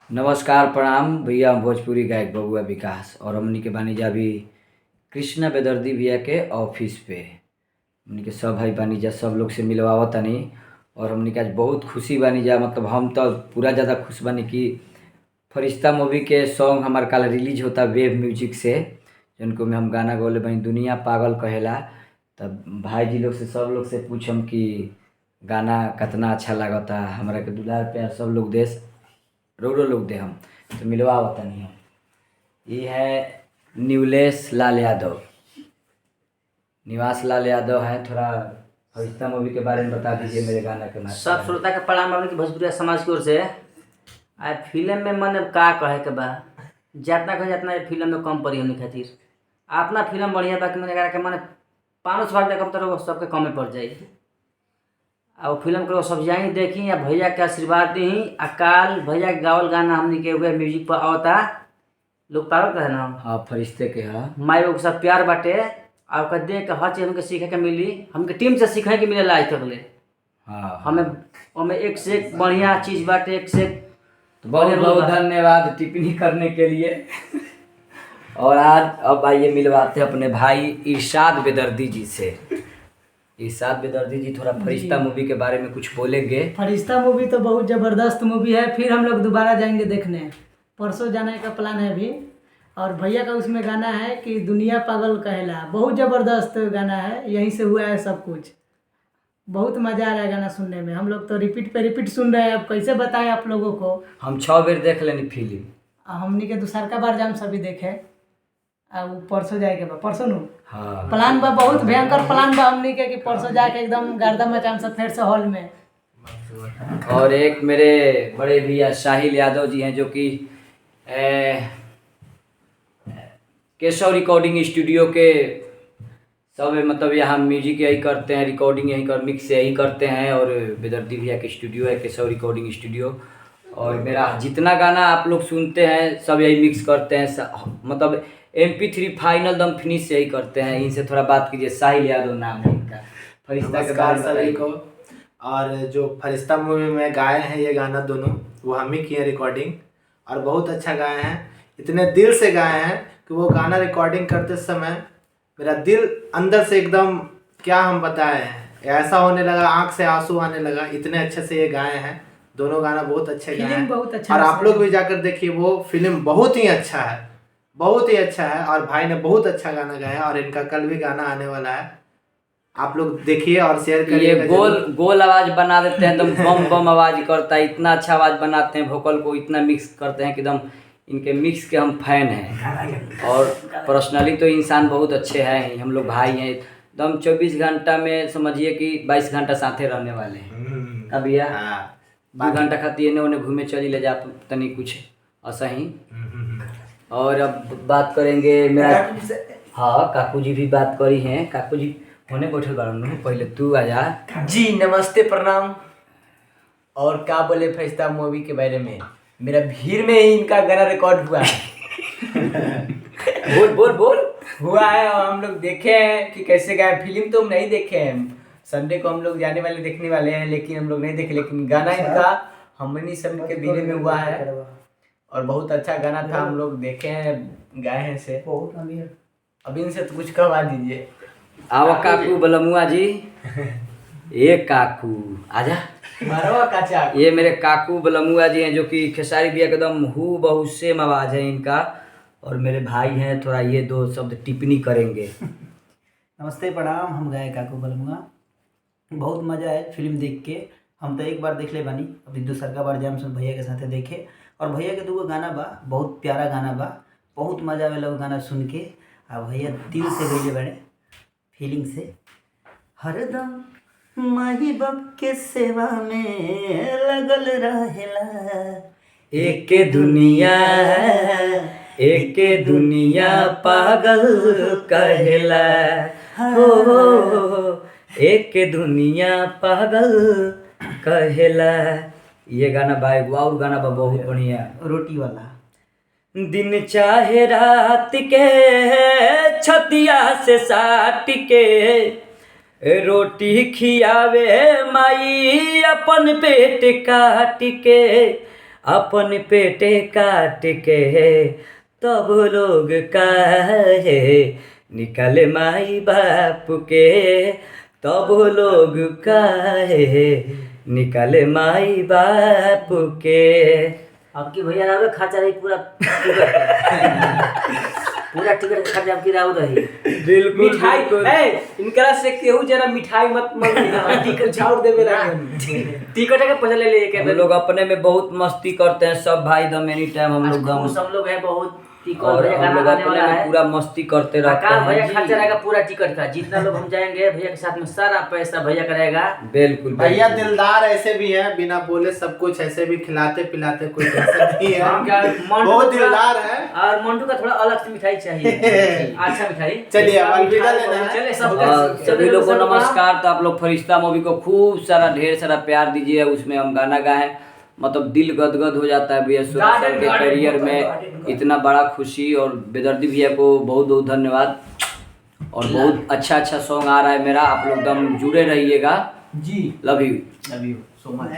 नमस्कार प्रणाम भैया, हम भोजपुरी गायक बबुआ विकास और हमनी के बानी जा अभी कृष्णा बेदर्दी भैया के ऑफिस पे। हमनी के सब भाई बानी जा, सब लोग से मिलवावत तनी और हमनी के आज बहुत खुशी बानी जा। मतलब हम तो पूरा ज़्यादा खुश बानी कि फरिश्ता मूवी के सॉन्ग हमार कल रिलीज होता वेब म्यूजिक से, जिनको में हम गाना गौले बनी दुनिया पागल कहेला। तब भाई जी लोग से सब लोग से पूछम कि गाना कितना अच्छा लागता, हमरा के दुलार प्यार सब लोग देश रोडो लोग दे हम तो मिलवा वतनी हम। ये है न्यूलेश लाल यादव, निवास लाल यादव है। थोड़ा फरिश्ता मूवी के बारे में बता दीजिए मेरे गाना के माध्यम सब श्रोता के प्रणाम बाबू की भोजपुरिया समाज की ओर से। आ फिल्म में मन का कहे के बा, जितना कहे जितना फिल्म में कम पड़ी हमने खातिर। अपना फिल्म बढ़िया बा कि मैंने कहा कि मैंने 500 देखम तो सबके कमे पड़ जाई। आ वो फिल्म को सब जाई देखी या भैया के आशीर्वाद दी। अकाल भैया के गावल गाना हमने के हुए म्यूजिक पर आवता लोग पागल कहे ना। हाँ फरिश्ते के हाँ माई बाबू सब प्यार बाटे। आपका देख के हर चीज हमके सीखे के मिली, हमके टीम से सीखे के मिले आज तक ले। हाँ हमें एक से एक बढ़िया चीज बाटे, एक से एक तो बहुत बहुत धन्यवाद टिप्पणी करने के लिए। और आज अब आइए मिलवाते हैं अपने भाई इरशाद बेदर्दी जी से। इरशाद बेदर्दी जी थोड़ा फरिश्ता मूवी के बारे में कुछ बोलेंगे। फरिश्ता मूवी तो बहुत ज़बरदस्त मूवी है। फिर हम लोग दोबारा जाएंगे देखने, परसों जाने का प्लान है अभी। और भैया का उसमें गाना है कि दुनिया पागल कहेला, बहुत ज़बरदस्त गाना है, यहीं से हुआ है सब कुछ। बहुत मज़ा आ रहा है गाना सुनने में। हम लोग तो रिपीट पे रिपीट सुन रहे हैं, अब कैसे बताएं आप लोगों को। हम 6 बेर देख लेनी फिल्म। हमनी के दूसर का बार जाम सभी देखे। अब परसों जाएके बा, परसों नु हाँ प्लान बा, बहुत भयंकर प्लान बा हमनी के कि परसों जाके एकदम गर्दा मचाम सब फिर से हॉल में। और एक मेरे बड़े भैया साहिल यादव जी हैं, जो कि केशव रिकॉर्डिंग स्टूडियो के सब मतलब यहाँ म्यूजिक यही करते हैं, रिकॉर्डिंग यही कर मिक्स यही करते हैं। और बेदर्दी भैया के स्टूडियो है केशव रिकॉर्डिंग स्टूडियो। और मेरा जितना गाना आप लोग सुनते हैं सब यही मिक्स करते हैं, मतलब MP3 फाइनल दम फिनिश यही करते हैं। इनसे थोड़ा बात कीजिए। साहिल यादव नाम है इनका। फरिश्ता के बारे में सभी को। और जो फरिश्ता मूवी में गाए हैं ये गाना दोनों, वो हम ही किए रिकॉर्डिंग, और बहुत अच्छा गाए हैं। इतने दिल से गाए हैं कि वो गाना रिकॉर्डिंग करते समय मेरा दिल अंदर से एकदम, क्या हम बताएं, ऐसा होने लगा, आंख से आंसू आने लगा। इतने अच्छे से ये गाए हैं दोनों गाना, बहुत अच्छे गाए हैं। बहुत अच्छा और आप लोग भी जाकर देखिए, वो फिल्म बहुत ही अच्छा है, बहुत ही अच्छा है। और भाई ने बहुत अच्छा गाना गाया है, और इनका कल भी गाना आने वाला है। आप लोग देखिए और शेयर करिए। ये गोल गोल आवाज बना देते हैं, एकदम बम बम आवाज करता है। इतना अच्छा आवाज बनाते हैं, वोकल को इतना मिक्स करते हैं कि एकदम इनके मिक्स के हम फैन हैं। और पर्सनली तो इंसान बहुत अच्छे हैं, हम लोग भाई हैं एकदम। 24 घंटा में समझिए कि 22 घंटा साथे रहने वाले हैं। अब भैया 2 घंटा खाती है उन्हें घूमे चली ले जा तनी कुछ ऐसा ही। और अब बात करेंगे मेरा, हाँ काकू जी भी बात करी हैं। काकू जी होने बैठल बारन, पहले तू आ जा। जी नमस्ते प्रणाम। और क्या बोले फरिश्ता मूवी के बारे में, मेरा भीड़ में ही इनका गाना रिकॉर्ड हुआ है। बोल बोल बोल। हुआ है और हम लोग देखे हैं कि कैसे गाए। फिल्म तो हम नहीं देखे हैं, संडे को हम लोग जाने वाले देखने वाले हैं, लेकिन हम लोग नहीं देखे। लेकिन गाना इनका हमनी सब के भीड़ में हुआ है और बहुत अच्छा गाना था। हम लोग देखे हैं, गाए हैं से। अब इनसे तो कुछ करवा दीजिए। आओ काकू बलमुआ जी। ये काकू आजा। मारवा काचा। ये मेरे काकू बलमुआ जी हैं, जो कि खेसारी भैया के एकदम हु बहु सेम आवाज़ है इनका। और मेरे भाई हैं, थोड़ा ये 2 शब्द टिप्पणी करेंगे। नमस्ते प्रणाम। हम गए काकू बलमुआ, बहुत मज़ा आए फिल्म देख के। हम तो एक बार देख ले बानी, अभी दूसर का बार जाम सुन भैया के साथे देखे। और भैया के 2 गाना बा, बहुत प्यारा गाना बा, बहुत मज़ा आवेला वो गाना सुन के। आ भैया दिल से गईले बड़े, फीलिंग से। हरदम माही बाप के सेवा में लगल रहेला, एक दुनिया एक दुनिया पागल कहेला, हो एक दुनिया पागल कहेला। ये गाना बा, एगो और गाना बा बहुत बढ़िया, रोटी वाला। दिन चाहे रात के छतिया से साट के, रोटी खियावे माई अपन पेट काट के। अपन पेटे काट के तब लोग काहे निकाले माई बाप के तब लोग काहे निकाले माई बाप के। अब की भैया राव खर्चा रही पूरा पूरा टिकट खर्चा अब की राव रही। बिल्कुल मिठाई बिल्कुल। इनकरा से केहू जरा मिठाई मत मांगी टिकट झाड़ देवे लगे। टिकट का पैसा ले ले हम लोग अपने में बहुत मस्ती करते हैं सब भाई दम एनी टाइम हम लोग खुश हम लोग है बहुत टिकट और भैया हम लोग गाना आने अपने वाला में है। पूरा मस्ती करते रहते आकाश भैया हैं। खर्चा रहेगा पूरा टिकट का, जितना लोग हम जाएंगे भैया के साथ में सारा पैसा भैया का रहेगा। बिल्कुल भैया बिल्कुल। दिलदार ऐसे भी है, बिना बोले सब कुछ ऐसे भी खिलाते पिलाते, कोई टेंशन नहीं हम क्या है। मंटू बहुत का- दिलदार है। और मंटू का थोड़ा अलग से मिठाई चाहिए, अच्छा मिठाई। चलिए, अब इसका अलविदा मिठाई लेना है। बहुत- चले सब सभी लोग को नमस्कार। तो आप लोग फरिश्ता मूवी को खूब सारा ढेर सारा प्यार दीजिए। उसमें हम गाना गाएं, मतलब दिल गदगद हो जाता है भैया। 16 साल के करियर में इतना बड़ा खुशी, और बेदर्दी भैया को बहुत बहुत धन्यवाद। और बहुत अच्छा अच्छा सॉन्ग आ रहा है मेरा, आप लोग एकदम जुड़े रहिएगा। जी love you. Love you so much.